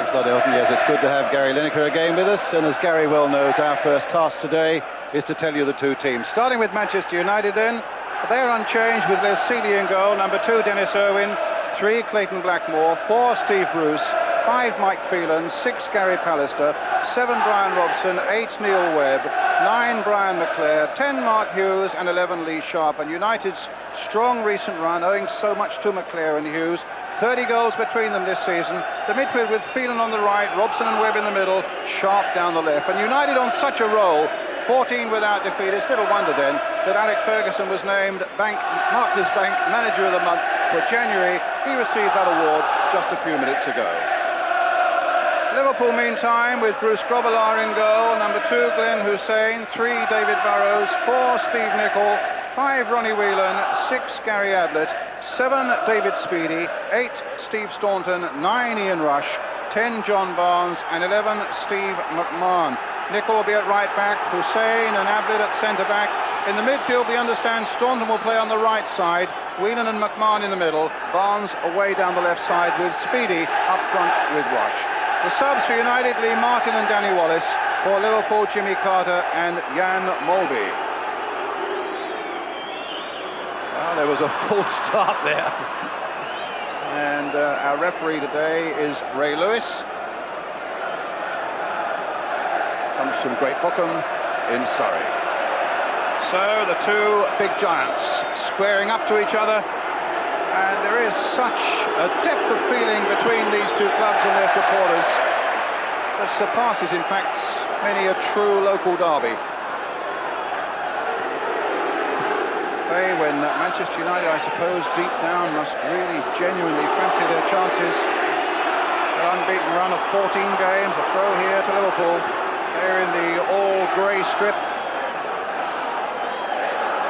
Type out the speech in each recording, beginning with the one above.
Thanks a lot, Elton. Yes, it's good to have Gary Lineker again with us, and as Gary well knows, our first task today is to tell you the two teams. Starting with Manchester United then, they're unchanged with Les Speedie in goal, number 2 Dennis Irwin, 3 Clayton Blackmore, 4 Steve Bruce, 5 Mike Phelan, 6 Gary Pallister, 7 Brian Robson, 8 Neil Webb, 9 Brian McClare, 10 Mark Hughes and 11 Lee Sharp. And United's strong recent run, owing so much to McClare and Hughes, 30 goals between them this season. The midfield with Phelan on the right, Robson and Webb in the middle, Sharp down the left. And United on such a roll, 14 without defeat. It's little wonder then that Alec Ferguson was named Marcus Bank Manager of the Month for January. He received that award just a few minutes ago. Liverpool, meantime, with Bruce Grobbelaar in goal, number 2 Glenn Hussein, 3 David Burrows, 4 Steve Nicol, 5 Ronnie Whelan, 6 Gary Ablett, 7 David Speedie, 8 Steve Staunton, 9 Ian Rush, 10 John Barnes and 11 Steve McMahon. Nicol will be at right back, Hussein and Ablett at centre back. In the midfield, we understand Staunton will play on the right side, Whelan and McMahon in the middle, Barnes away down the left side with Speedie up front with Rush. The subs for United, Lee Martin and Danny Wallace. For Liverpool, Jimmy Carter and Jan Molby. Well, there was a false start there. And our referee today is Ray Lewis. Comes from Great Bookham in Surrey. So the two big giants squaring up to each other. And there is such a depth of feeling between these two clubs and their supporters that surpasses, in fact, many a true local derby. They, when Manchester United, I suppose, deep down, must really genuinely fancy their chances. Their unbeaten run of 14 games, a throw here to Liverpool. They're in the all-grey strip.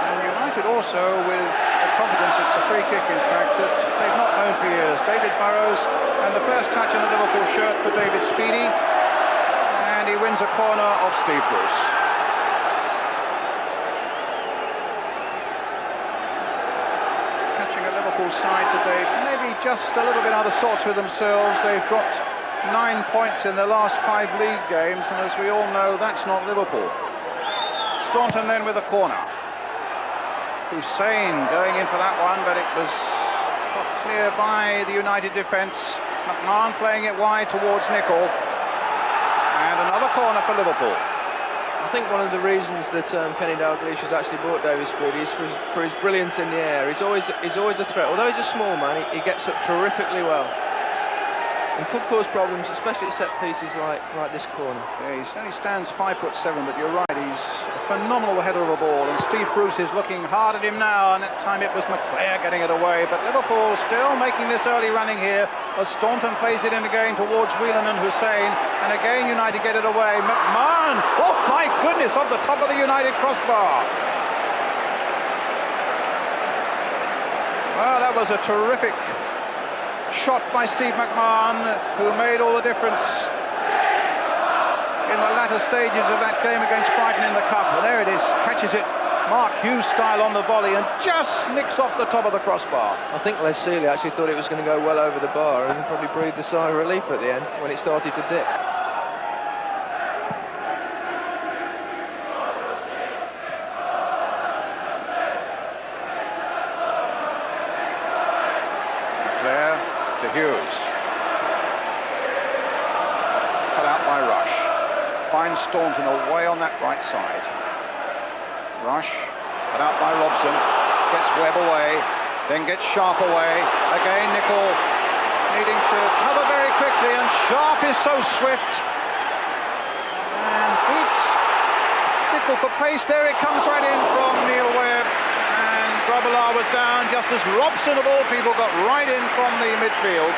And United also with confidence. It's a free kick, in fact, that they've not known for years. David Burrows, and the first touch in the Liverpool shirt for David Speedie, and he wins a corner of Steve Bruce. Catching a Liverpool side today, maybe just a little bit out of sorts with themselves. They've dropped 9 points in their last 5 league games, and as we all know, that's not Liverpool. Staunton then with a corner. Hussein going in for that one, but it was got clear by the United defence. McMahon playing it wide towards Nicol. And another corner for Liverpool. I think one of the reasons that Kenny Dalglish has actually bought David Speedie is for his brilliance in the air. He's always a threat. Although he's a small man, he gets up terrifically well. And could cause problems, especially at set pieces like this corner. Yeah, he only stands 5'7", but you're right, he's a phenomenal header of a ball, and Steve Bruce is looking hard at him now, and that time it was McClare getting it away, but Liverpool still making this early running here, as Staunton plays it in again towards Whelan and Hussein, and again United get it away. McMahon, oh my goodness, off the top of the United crossbar. Well, that was a terrific shot by Steve McMahon, who made all the difference in the latter stages of that game against Brighton in the Cup. Well, there it is, catches it Mark Hughes style on the volley and just nicks off the top of the crossbar. I think Les Sealey actually thought it was going to go well over the bar and probably breathed a sigh of relief at the end when it started to dip. To Hughes. Cut out by Rush. Finds Staunton away on that right side. Rush, cut out by Robson. Gets Webb away, then gets Sharp away. Again, Nicol needing to cover very quickly, and Sharp is so swift. And beats Nicol for pace. There it comes right in from Neil Webb. Grobbelaar was down just as Robson, of all people, got right in from the midfield.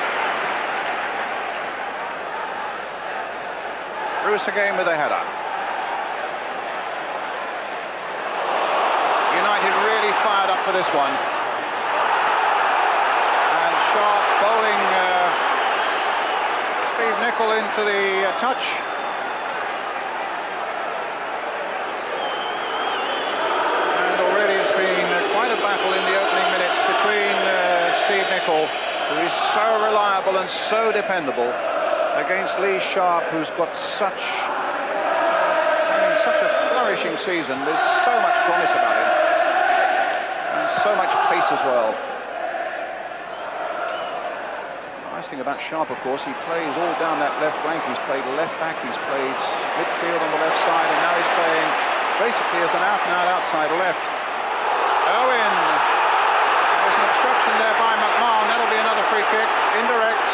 Bruce again with a header. United really fired up for this one. And Sharp bowling Steve Nicol into the touch. Battle in the opening minutes between Steve Nicol, who is so reliable and so dependable, against Lee Sharp, who's got such a flourishing season. There's so much promise about him, and so much pace as well. Nice thing about Sharp, of course, he plays all down that left flank. He's played left back, he's played midfield on the left side, and now he's playing basically as an out-and-out outside left. Owen, there's an obstruction there by McMahon. That'll be another free kick, indirect.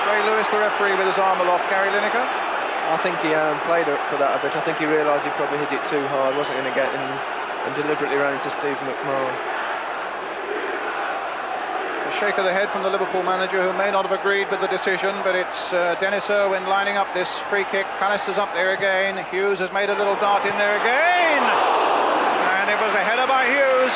Ray Lewis, the referee, with his arm aloft. Gary Lineker? I think he played up for that a bit. I think he realised he probably hit it too hard, wasn't going to get in, and deliberately ran into Steve McMahon. A shake of the head from the Liverpool manager, who may not have agreed with the decision, but it's Dennis Irwin lining up this free kick. Pallister's up there again. Hughes has made a little dart in there again, and it was a header by Hughes.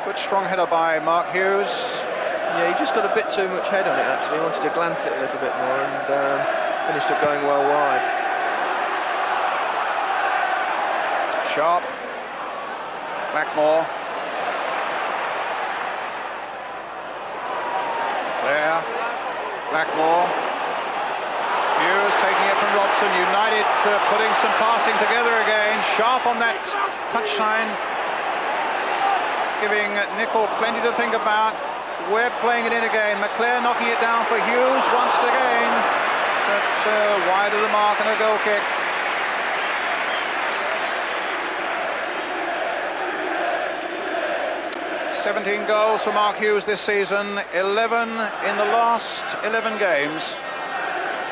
Good strong header by Mark Hughes. Yeah, he just got a bit too much head on it, actually. He wanted to glance it a little bit more, and finished up going well wide. Sharp. Blackmore. There. Blackmore. Hughes taking it from Robson. United putting some passing together again. Sharp on that touchline, giving Nicol plenty to think about. Webb playing it in again. McClare knocking it down for Hughes once again, but wide of the mark and a goal kick. "17 goals for Mark Hughes this season, 11 in the last 11 games,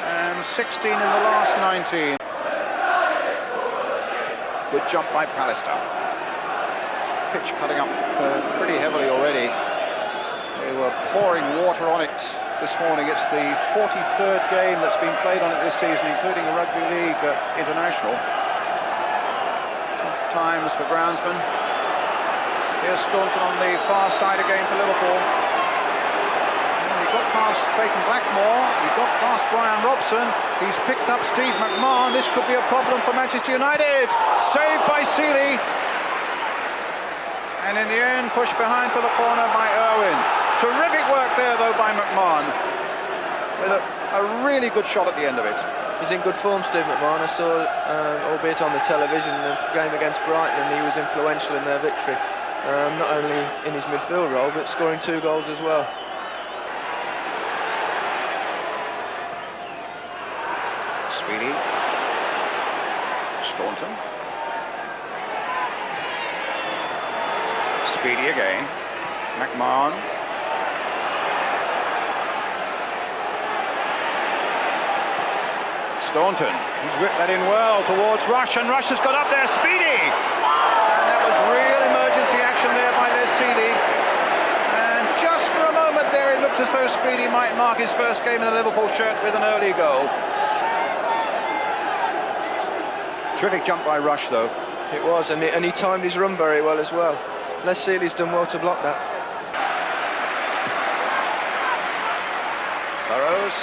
and 16 in the last 19. Good jump by Pallister. Pitch cutting up pretty heavily already. They were pouring water on it this morning. It's the 43rd game that's been played on it this season, including a Rugby League international. Tough times for groundsmen. Here's Staunton on the far side again for Liverpool. He got past Clayton Blackmore, he got past Brian Robson, he's picked up Steve McMahon. This could be a problem for Manchester United. Saved by Seeley. And in the end, pushed behind for the corner by Irwin. Terrific work there, though, by McMahon, with a really good shot at the end of it. He's in good form, Steve McMahon. I saw, albeit on the television, the game against Brighton, and he was influential in their victory. Not only in his midfield role, but scoring 2 goals as well. Speedie. Staunton. Speedie again. McMahon. Staunton. He's whipped that in well towards Rush, and Rush has got up there. Speedie! And that was real emergency action there by Les Seeley. And just for a moment there, it looked as though Speedie might mark his first game in a Liverpool shirt with an early goal. Terrific jump by Rush, though. It was, and he timed his run very well as well. Les Seeley's done well to block that. Burrows.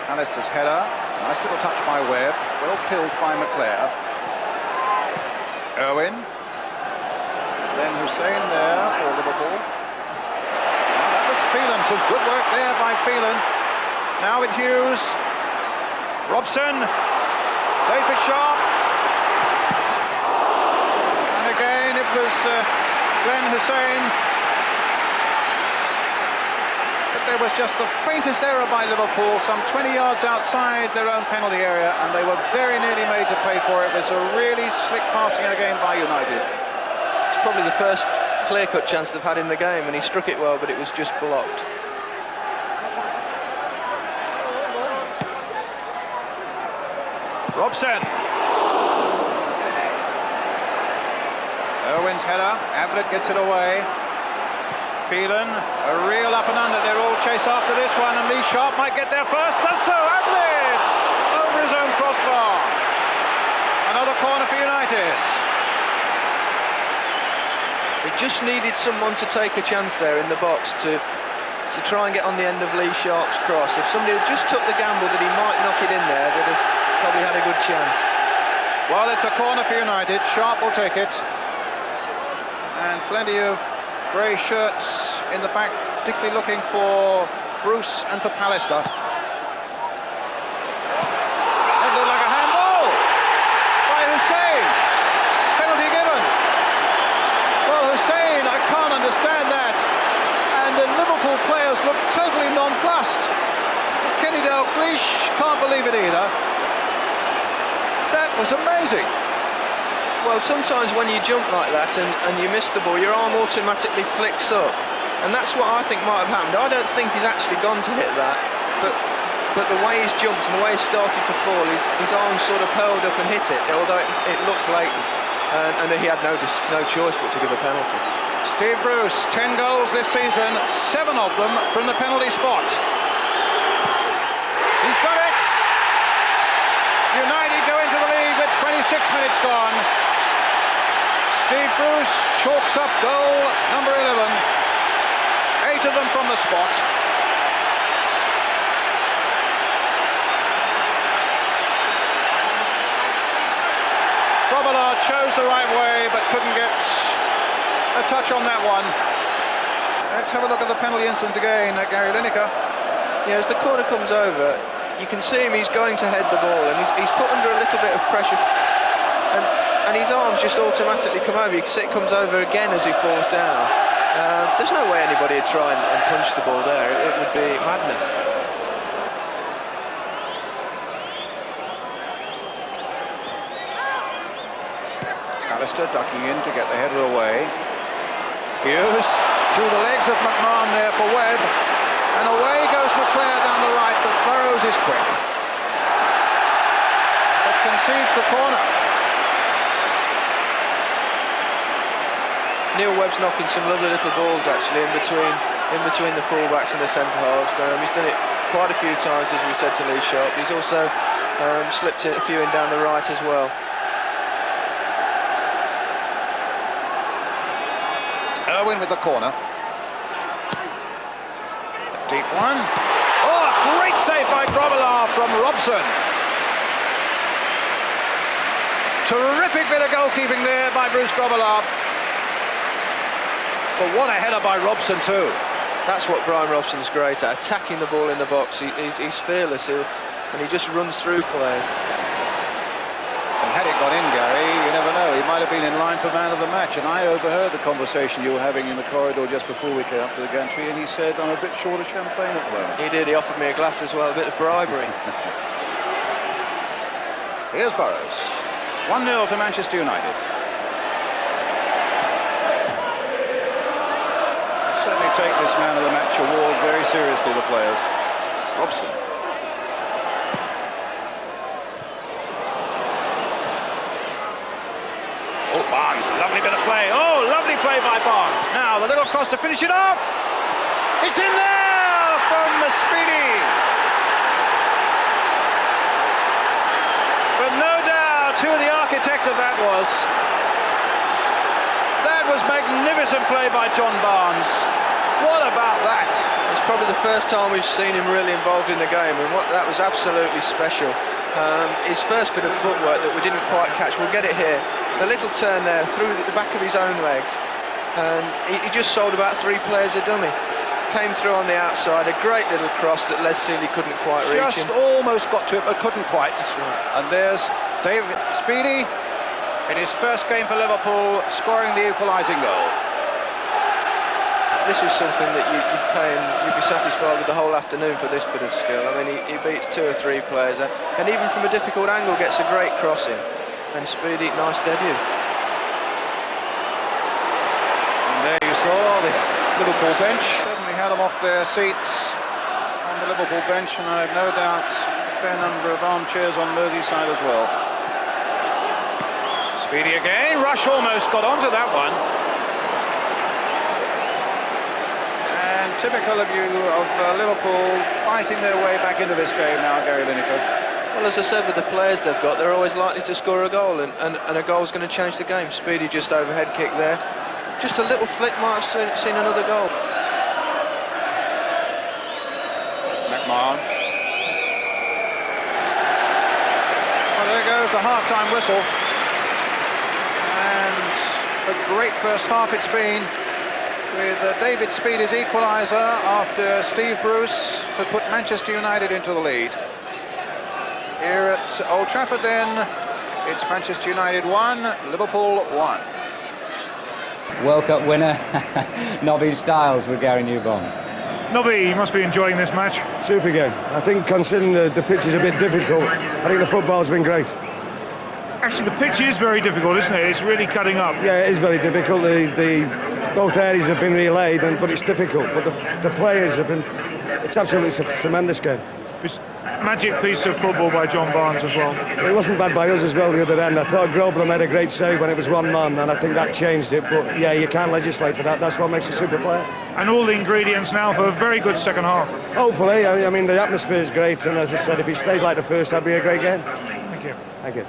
Pallister's header. Nice little touch by Webb. Well killed by McClare. Irwin. Then Hussein there for Liverpool. Well, that was Phelan. Some good work there by Phelan. Now with Hughes. Robson. David Sharp. And again it was Glenn Hussein. But there was just the faintest error by Liverpool, some 20 yards outside their own penalty area, and they were very nearly made to pay for it. It was a really slick passing in a game by United. It's probably the first clear-cut chance they've had in the game, and he struck it well, but it was just blocked. Robson. Irwin's header. Ablett gets it away. Phelan, a real up and under. They're all chase after this one, and Lee Sharp might get there first. Does so. Ablett over his own crossbar. Another corner for United. They just needed someone to take a chance there in the box to try and get on the end of Lee Sharp's cross. If somebody had just took the gamble that he might knock it in there, they'd have probably had chance. Well, it's a corner for United. Sharp will take it. And plenty of grey shirts in the back, particularly looking for Bruce and for Pallister. That looked like a handball by Hussein. Penalty given. Well, Hussein, I can't understand that. And the Liverpool players look totally nonplussed. Kenny Dalglish can't believe it either. That was amazing. Well, sometimes when you jump like that and you miss the ball, your arm automatically flicks up. And that's what I think might have happened. I don't think he's actually gone to hit that, but the way he's jumped and the way he's started to fall, his arm sort of hurled up and hit it, although it looked blatant. And he had no choice but to give a penalty. Steve Bruce, 10 goals this season, 7 of them from the penalty spot. He's got it! United go into the lead with 26 minutes gone. Steve Bruce chalks up goal number 11. 8 of them from the spot. Grobbelaar chose the right way but couldn't get a touch on that one. Let's have a look at the penalty incident again, Gary Lineker. Yeah, as the corner comes over, you can see him, he's going to head the ball, and he's put under a little bit of pressure, and his arms just automatically come over. You can see it comes over again as he falls down. There's no way anybody would try and punch the ball there. It would be madness. Pallister ducking in to get the header away. Hughes through the legs of McMahon there for Webb, and away goes McClare down the right, but Burrows is quick. But concedes the corner. Neil Webb's knocking some lovely little balls actually in between the fullbacks and the centre halves. He's done it quite a few times, as we said to Lee Sharp. He's also slipped a few in down the right as well. Irwin with the corner. Deep one. Oh, great save by Grobbelaar from Robson. Terrific bit of goalkeeping there by Bruce Grobbelaar. But what a header by Robson too. That's what Brian Robson's great at, attacking the ball in the box. He's fearless, and he just runs through players. And had it gone in, Gary, you never know. He might have been in line for man of the match. And I overheard the conversation you were having in the corridor just before we came up to the gantry, and he said, I'm a bit short of champagne at the moment. He did. He offered me a glass as well, a bit of bribery. Here's Burrows. 1-0 to Manchester United. Certainly take this man of the match award very seriously, the players. Robson. Oh, Barnes, lovely bit of play. Oh, lovely play by Barnes. Now the little cross to finish it off. It's in there from Speedie. But no doubt who the architect of that was. That was magnificent play by John Barnes. What about that? It's probably the first time we've seen him really involved in the game, and that was absolutely special. His first bit of footwork that we didn't quite catch, we'll get it here. The little turn there through the back of his own legs, and he just sold about 3 players a dummy. Came through on the outside, a great little cross that Les Sealey couldn't quite reach. Just almost got to it, but couldn't quite. Right. And there's David Speedie in his first game for Liverpool, scoring the equalising goal. This is something that you'd be satisfied with the whole afternoon for this bit of skill. I mean, he beats 2 or 3 players, and even from a difficult angle gets a great crossing. And Speedie, nice debut. And there you saw the Liverpool bench. Suddenly had them off their seats on the Liverpool bench, and I've no doubt a fair number of armchairs on Merseyside as well. Speedie again. Rush almost got onto that one. And typical of Liverpool fighting their way back into this game now, Gary Lineker. Well, as I said, with the players they've got, they're always likely to score a goal, and a goal's going to change the game. Speedie just overhead kick there. Just a little flick might have seen another goal. McMahon. Well, there goes the half-time whistle. And a great first half it's been, with David Speedie's equaliser after Steve Bruce had put Manchester United into the lead. Here at Old Trafford then, it's Manchester United 1, Liverpool 1. World Cup winner, Nobby Styles with Gary Newborn. Nobby, you must be enjoying this match. Super game. I think considering the pitch is a bit difficult, I think the football's been great. Actually, the pitch is very difficult, isn't it? It's really cutting up. Yeah, it is very difficult. Both areas have been relayed, but it's difficult. But the players have been... It's absolutely a tremendous game. It's a magic piece of football by John Barnes as well. It wasn't bad by us as well the other end. I thought Grobler made a great save when it was one man, and I think that changed it. But yeah, you can't legislate for that. That's what makes a super player. And all the ingredients now for a very good second half. Hopefully. I mean, the atmosphere is great, and as I said, if he stays like the first, that'd be a great game. Thank you. Thank you.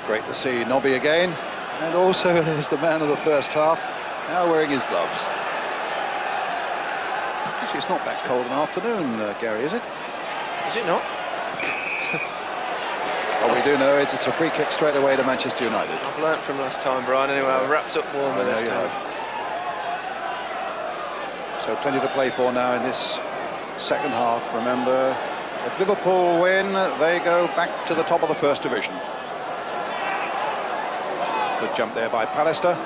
Great to see Nobby again, and also there's the man of the first half, now wearing his gloves. Actually, it's not that cold an afternoon, Gary, is it? Is it not? What we do know is it's a free kick straight away to Manchester United. I've learnt from last time, Brian. Anyway, I wrapped up warmer this time. So plenty to play for now in this second half. Remember, if Liverpool win, they go back to the top of the First Division. Good jump there by Pallister.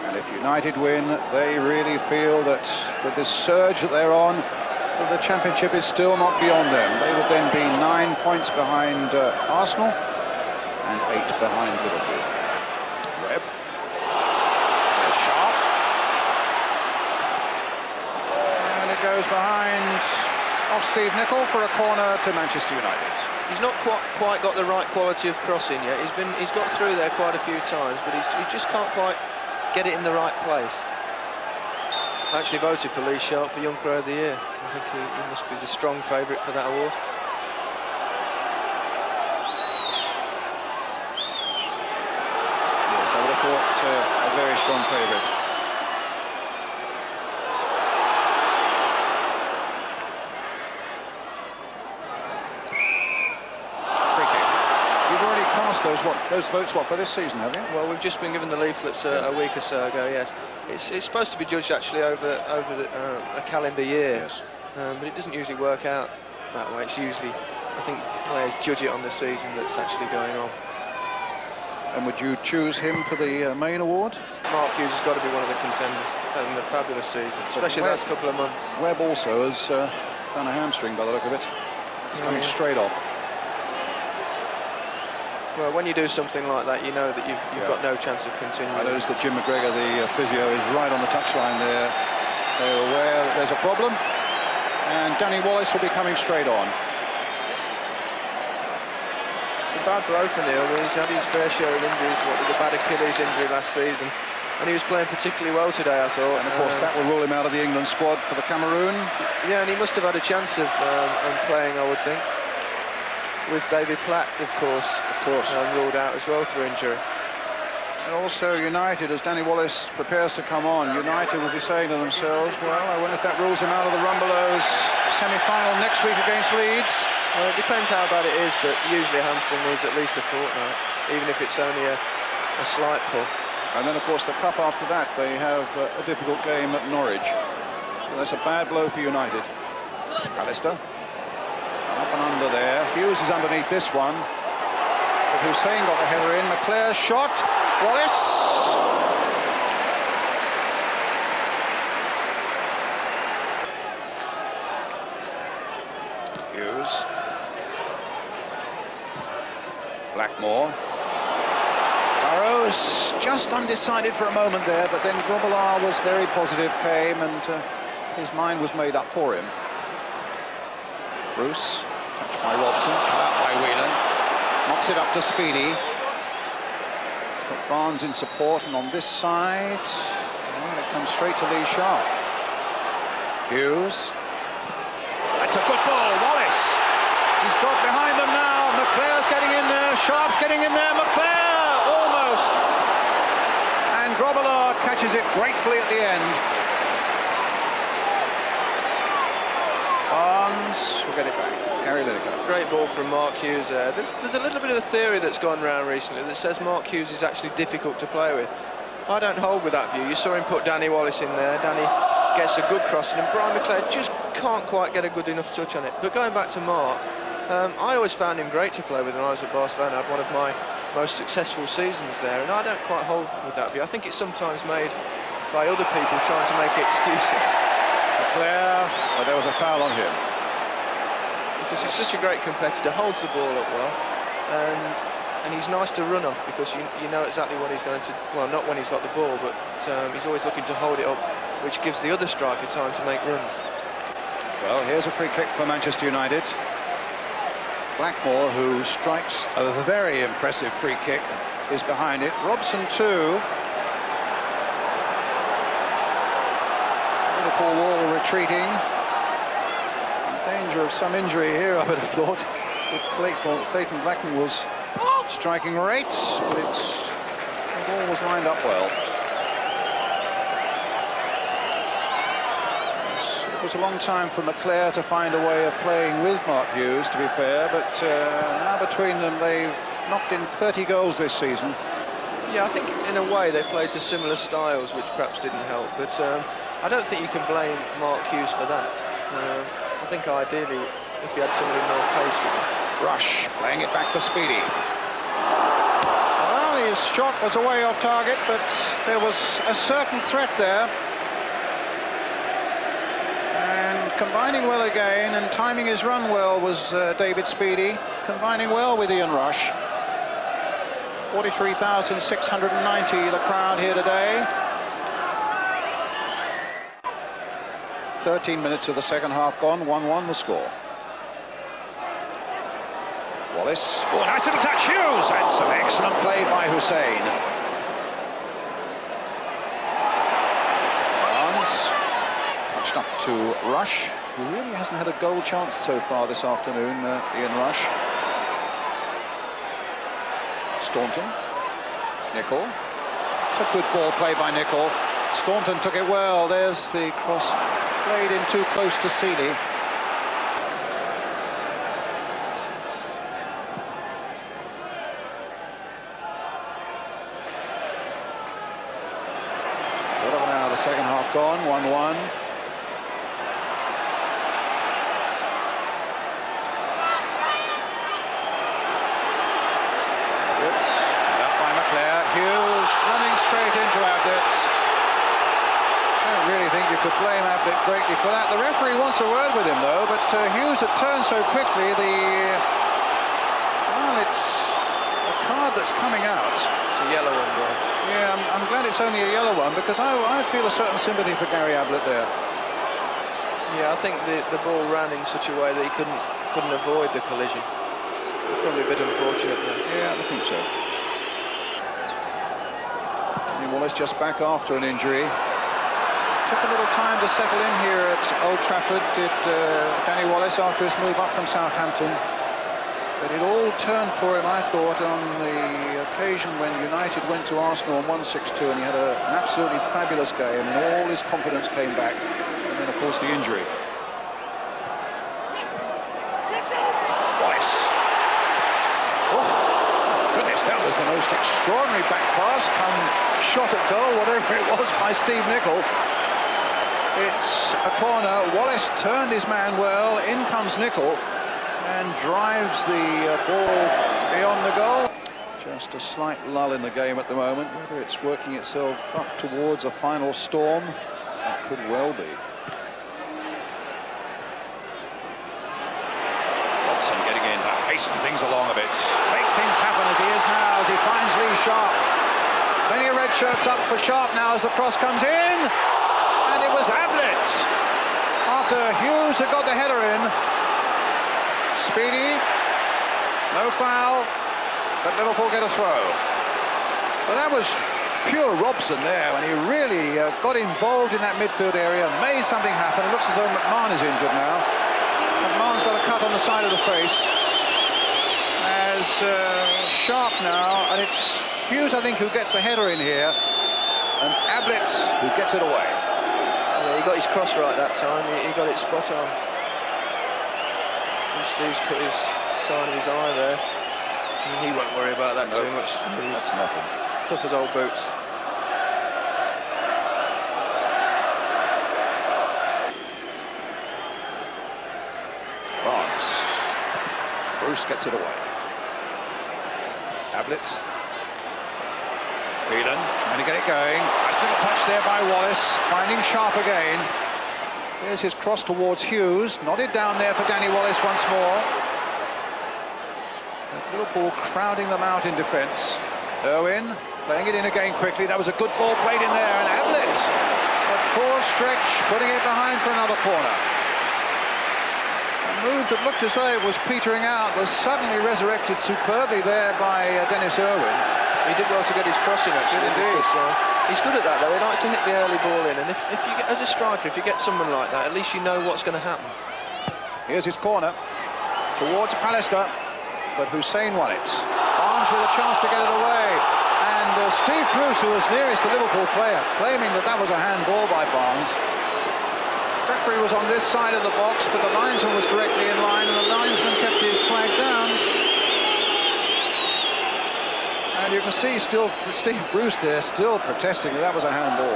And if United win, they really feel that with this surge that they're on, that the Championship is still not beyond them. They would then be 9 points behind Arsenal and 8 behind Liverpool. Webb. There's Sharp. And it goes behind off Steve Nicol for a corner to Manchester United. He's not quite got the right quality of crossing yet. He's got through there quite a few times, but he just can't quite get it in the right place. I actually voted for Lee Sharp for Young Player of the Year. I think he must be the strong favourite for that award. Yes, I would have thought a very strong favourite. Those votes for this season, have you? Well, we've just been given the leaflets a week or so ago. Yes, it's supposed to be judged actually over a calendar year, yes. But it doesn't usually work out that way. It's usually, I think, players judge it on the season that's actually going on. And would you choose him for the main award? Mark Hughes has got to be one of the contenders. Having a fabulous season, especially the last couple of months. Webb also has done a hamstring by the look of it. He's coming straight off. Well, when you do something like that, you know that you've got no chance of continuing. I noticed that Jim McGregor, the physio, is right on the touchline there. They're aware that there's a problem. And Danny Wallace will be coming straight on. It's a bad blow for Neil. He's had his fair share of injuries, with a bad Achilles injury last season. And he was playing particularly well today, I thought. And of course, that will rule him out of the England squad for the Cameroon. Yeah, and he must have had a chance of playing, I would think. With David Platt, of course, ruled out as well through injury. And also United, as Danny Wallace prepares to come on, United will be saying to themselves, well, I wonder if that rules him out of the Rumbelows semi-final next week against Leeds. Well, it depends how bad it is, but usually a hamstring needs at least a fortnight, even if it's only a slight pull. And then, of course, the Cup after that, they have a difficult game at Norwich. So that's a bad blow for United. Pallister. Up and under there. Hughes is underneath this one. But Hussein got the header in. McClare's shot. Wallace. Hughes. Blackmore. Burrows just undecided for a moment there, but then Grobbelaar was very positive, came, and his mind was made up for him. Bruce, touched by Robson, cut out by Whelan, knocks it up to Speedie. Got Barnes in support, and on this side, well, it comes straight to Lee Sharp. Hughes. That's a good ball, Wallace. He's got behind them now. McClare's getting in there, Sharp's getting in there, McClare, almost. And Grobbelaar catches it gratefully at the end. On Barnes will get it back. Gary Lineker. Great ball from Mark Hughes there. There's a little bit of a theory that's gone around recently that says Mark Hughes is actually difficult to play with. I don't hold with that view. You saw him put Danny Wallace in there. Danny gets a good crossing, and Brian McClair just can't quite get a good enough touch on it. But going back to Mark, I always found him great to play with when I was at Barcelona. I had one of my most successful seasons there, and I don't quite hold with that view. I think it's sometimes made by other people trying to make excuses. McClair, but there was a foul on him. Because he's such a great competitor, holds the ball up well, and he's nice to run off because you know exactly what he's going to, well, not when he's got the ball, but he's always looking to hold it up, which gives the other striker time to make runs. Well, here's a free kick for Manchester United. Blackmore, who strikes a very impressive free kick, is behind it. Robson too. Liverpool wall retreating. In danger of some injury here, I would have thought, if Clayton Blackmore was striking rates, but the ball was lined up well. It was a long time for McClair to find a way of playing with Mark Hughes, to be fair, but now between them they've knocked in 30 goals this season. Yeah, I think in a way they played to similar styles, which perhaps didn't help, but I don't think you can blame Mark Hughes for that. I think ideally, if he had somebody more pace with him. Rush, playing it back for Speedie. Well, his shot was away off target, but there was a certain threat there. And combining well again and timing his run well was David Speedie, combining well with Ian Rush. 43,690 the crowd here today. 13 minutes of the second half gone, 1-1 the score. Wallace, oh, nice little touch, Hughes, and some excellent play by Hussein. Barnes, touched up to Rush, who really hasn't had a goal chance so far this afternoon, Ian Rush. Staunton, Nicol, it's a good ball play by Nicol. Staunton took it well, there's the cross played in too close to Seeley. Second half gone, 1-1. Ablitz, out by McClair. Hughes running straight into Ablitz. I don't really think you could blame Ablitz greatly for that. The referee wants a word with him though, but Hughes had turned so quickly. Well, it's a card that's coming out. It's a yellow one, bro. Yeah, I'm glad it's only a yellow one because I feel a certain sympathy for Gary Ablett there. Yeah, I think the ball ran in such a way that he couldn't avoid the collision. Probably a bit unfortunate there. Yeah, I think so. Danny Wallace just back after an injury. Took a little time to settle in here at Old Trafford, did Danny Wallace, after his move up from Southampton. But it all turned for him, I thought, on the occasion when United went to Arsenal and won 6-2, and he had an absolutely fabulous game, and all his confidence came back. And then, of course, the injury. Wallace. Oh, goodness, that was the most extraordinary back pass, come shot at goal, whatever it was, by Steve Nicol. It's a corner. Wallace turned his man well. In comes Nicol and drives the ball beyond the goal. Just a slight lull in the game at the moment. Whether it's working itself up towards a final storm, that could well be. Robson getting in to hasten things along a bit. Make things happen as he is now, as he finds Lee Sharp. Plenty of red shirts up for Sharp now as the cross comes in. And it was Ablett. After Hughes had got the header in. Speedie, no foul, but Liverpool get a throw. But that was pure Robson there when he really got involved in that midfield area, made something happen. It looks as though McMahon is injured now. McMahon's got a cut on the side of the face. As Sharp now, and it's Hughes, I think, who gets the header in here, and Ablett who gets it away. Yeah, he got his cross right that time. He got it spot on. Steve's cut his sign of his eye there. He won't worry about that too much. That's nothing. Tough as old boots. Barnes. Bruce gets it away. Ablett. Phelan trying to get it going. Nice little touch there by Wallace, finding Sharp again. Here's his cross towards Hughes. Nodded down there for Danny Wallace once more. Liverpool crowding them out in defence. Irwin playing it in again quickly. That was a good ball played in there. And Ablett at full stretch, putting it behind for another corner. A move that looked as though it was petering out was suddenly resurrected superbly there by Dennis Irwin. He did well to get his crossing actually. Indeed. He's good at that though. He likes to hit the early ball in, and if you get, as a striker, if you get someone like that, at least you know what's going to happen. Here's his corner towards Pallister, but Hussein won it. Barnes with a chance to get it away, and Steve Bruce, who was nearest the Liverpool player, claiming that that was a handball by Barnes. The referee was on this side of the box, but the linesman was directly in line, and the linesman kept his flag down. And you can see still Steve Bruce there still protesting that that was a handball.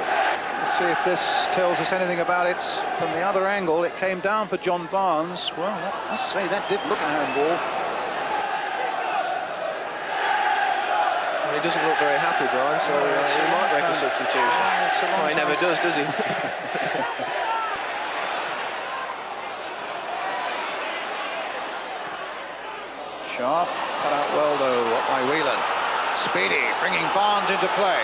Let's see if this tells us anything about it from the other angle. It came down for John Barnes. Well, let's say that did look a handball. Well, he doesn't look very happy, Brian, so he might make a substitution. Well, he never does he? Sharp cut out well though up by Whelan. Speedie bringing Barnes into play.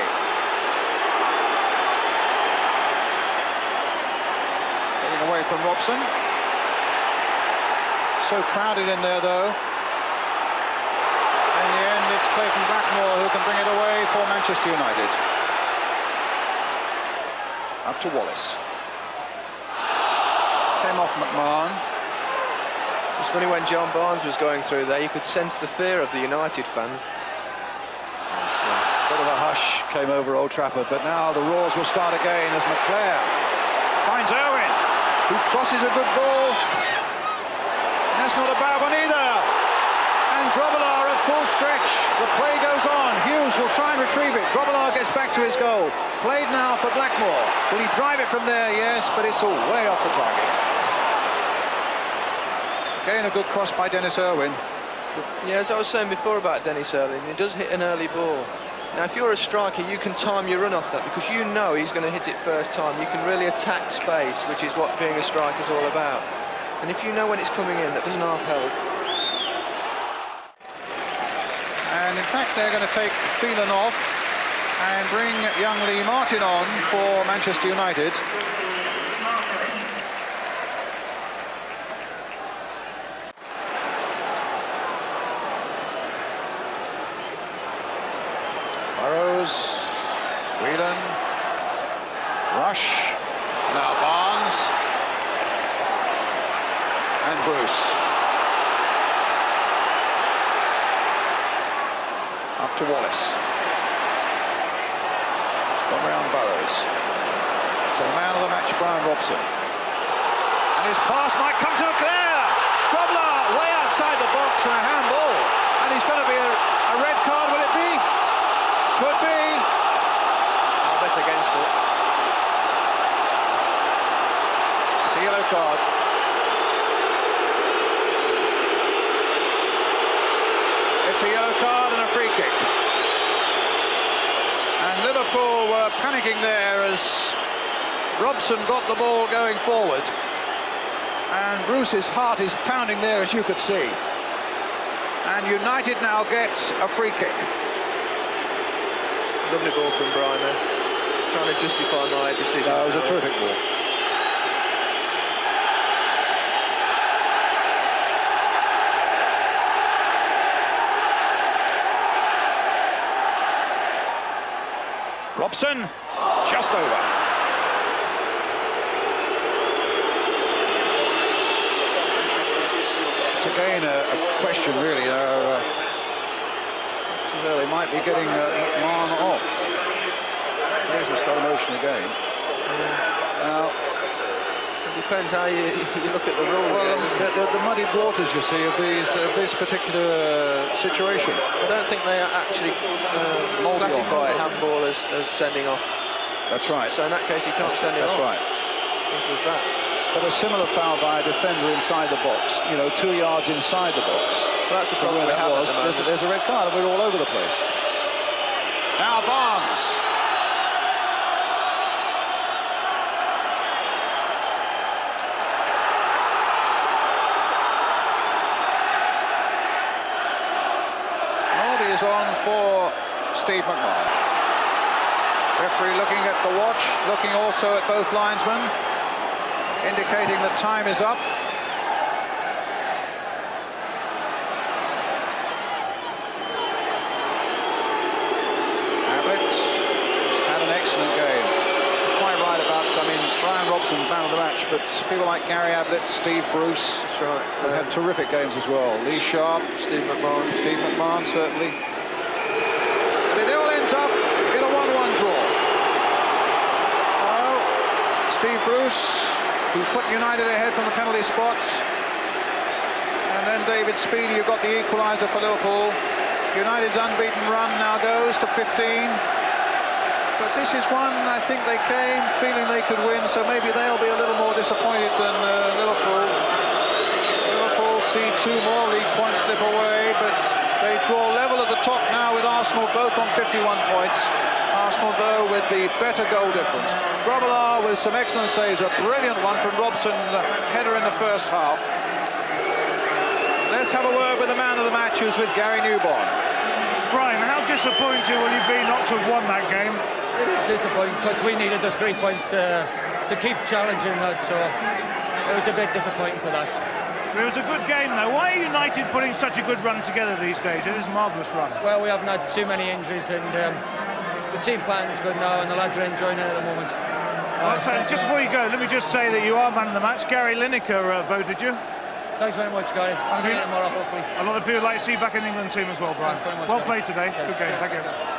Getting away from Robson. So crowded in there though. In the end it's Clayton Blackmore who can bring it away for Manchester United. Up to Wallace. Came off McMahon. It's funny, when John Barnes was going through there, you could sense the fear of the United fans. A bit of a hush came over Old Trafford, but now the roars will start again as McClare finds Irwin, who crosses a good ball. And that's not a bad one either. And Grobbelaar at full stretch. The play goes on. Hughes will try and retrieve it. Grobbelaar gets back to his goal. Played now for Blackmore. Will he drive it from there? Yes, but it's all way off the target. Again, a good cross by Dennis Irwin. Yeah, as I was saying before about Dennis Irwin, he does hit an early ball. Now, if you're a striker, you can time your run off that, because you know he's going to hit it first time. You can really attack space, which is what being a striker is all about. And if you know when it's coming in, that doesn't half help. And in fact, they're going to take Phelan off and bring young Lee Martin on for Manchester United. Whelan, Rush, now Barnes, and Bruce. Up to Wallace. It's gone round Burrows. To the man of the match, Brian Robson. And his pass might come to Leclerc. Grobbelaar way outside the box and a handball. And he's going to be a red card, will it be? Could be. I'll bet against it. It's a yellow card. It's a yellow card and a free kick. And Liverpool were panicking there as Robson got the ball going forward. And Bruce's heart is pounding there, as you could see. And United now gets a free kick. Lovely ball from Brian there. Trying to justify my decision. That was a terrific ball. Robson, just over. It's again a question, really. They might be getting McMahon off. Here's the slow motion again. Now, Depends how you look at the rule. Well, the muddy waters, you see, of this particular situation. I don't think they actually classify handball as sending off. That's right. So in that case, he can't send it off. That's right. Simple as that. But a similar foul by a defender inside the box, 2 yards inside the box. Well, that's the problem we have at the moment. There's a red card, and we're all over the place. Now Barnes. Is on for Steve McMahon. Referee looking at the watch, looking also at both linesmen, indicating that time is up. Ablett has had an excellent game. Quite right about, Brian Robson, man of the match, but people like Gary Ablett, Steve Bruce, That's right. have had terrific games as well. Lee Sharp, Steve McMahon, certainly. But it all ends up in a 1-1 draw. Well, Steve Bruce, who put United ahead from the penalty spot, and then David Speedie, who got the equaliser for Liverpool. United's unbeaten run now goes to 15. But this is one, I think they came feeling they could win, so maybe they'll be a little more disappointed than Liverpool. Liverpool see 2 more league points slip away, but they draw level at the top now with Arsenal, both on 51 points. Arsenal, though, with the better goal difference. Robillard with some excellent saves, a brilliant one from Robson, header in the first half. Let's have a word with the man of the match, who's with Gary Newborn. Brian, how disappointed will you be not to have won that game? It is disappointing because we needed the 3 points to keep challenging us, so it was a bit disappointing for that. It was a good game though. Why are United putting such a good run together these days? It is a marvellous run. Well, we haven't had too many injuries, and the team plan's good now, and the lads are enjoying it at the moment. So just before you go, let me just say that you are man of the match. Gary Lineker voted you. Thanks very much, Gary. See you tomorrow, hopefully. A lot of people like to see you back in the England team as well, Brian. Thanks very much, Well Gary. played today. Yeah, Good game. cheers. Thank you.